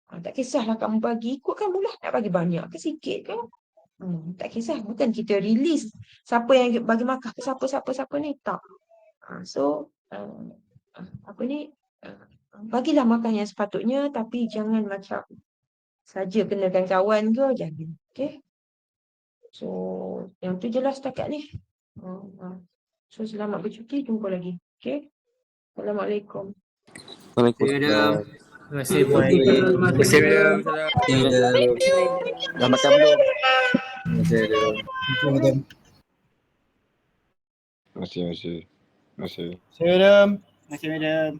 Tak kisahlah kamu bagi, ikutkan pula nak bagi banyak ke sikit ke. Tak kisah, bukan kita release siapa yang bagi markah ke siapa ni, tak. So, apa ni, bagilah markah yang sepatutnya, tapi jangan macam saja kenakan kawan ke, jangan. Okay. So, yang tu jelas setakat ni. So, selamat bercuti, jumpa lagi. Okay. Assalamualaikum. Terima kasih Puan. Terima kasih madam. Dah makan belum? Terima kasih. Terima kasih, madam.